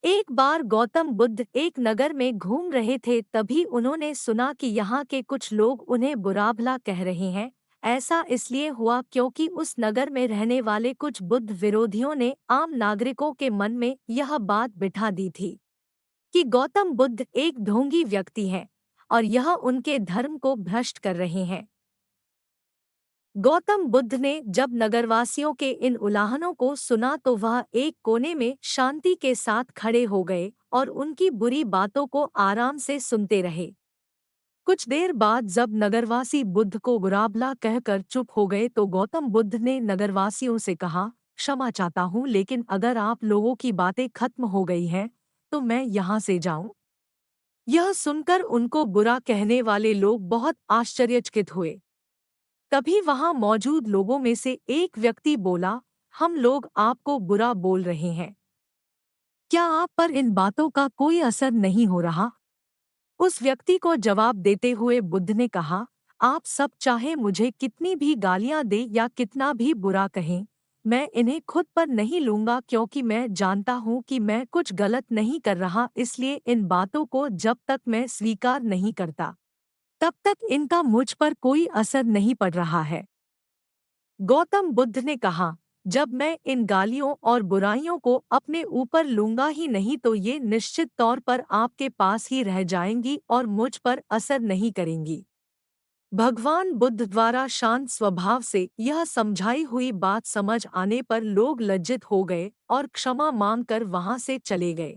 एक बार गौतम बुद्ध एक नगर में घूम रहे थे, तभी उन्होंने सुना कि यहाँ के कुछ लोग उन्हें बुरा भला कह रहे हैं। ऐसा इसलिए हुआ क्योंकि उस नगर में रहने वाले कुछ बुद्ध विरोधियों ने आम नागरिकों के मन में यह बात बिठा दी थी कि गौतम बुद्ध एक ढोंगी व्यक्ति हैं और यह उनके धर्म को भ्रष्ट कर रहे हैं। गौतम बुद्ध ने जब नगरवासियों के इन उलाहनों को सुना तो वह एक कोने में शांति के साथ खड़े हो गए और उनकी बुरी बातों को आराम से सुनते रहे। कुछ देर बाद जब नगरवासी बुद्ध को बुरा भला कहकर चुप हो गए तो गौतम बुद्ध ने नगरवासियों से कहा, क्षमा चाहता हूँ, लेकिन अगर आप लोगों की बातें खत्म हो गई हैं तो मैं यहाँ से जाऊं। यह सुनकर उनको बुरा कहने वाले लोग बहुत आश्चर्यचकित हुए। तभी वहां मौजूद लोगों में से एक व्यक्ति बोला, हम लोग आपको बुरा बोल रहे हैं, क्या आप पर इन बातों का कोई असर नहीं हो रहा? उस व्यक्ति को जवाब देते हुए बुद्ध ने कहा, आप सब चाहे मुझे कितनी भी गालियां दे या कितना भी बुरा कहें, मैं इन्हें खुद पर नहीं लूंगा, क्योंकि मैं जानता हूं कि मैं कुछ गलत नहीं कर रहा। इसलिए इन बातों को जब तक मैं स्वीकार नहीं करता तब तक इनका मुझ पर कोई असर नहीं पड़ रहा है। गौतम बुद्ध ने कहा, जब मैं इन गालियों और बुराइयों को अपने ऊपर लूंगा ही नहीं तो ये निश्चित तौर पर आपके पास ही रह जाएंगी और मुझ पर असर नहीं करेंगी। भगवान बुद्ध द्वारा शांत स्वभाव से यह समझाई हुई बात समझ आने पर लोग लज्जित हो गए और क्षमा मांगकर वहां से चले गए।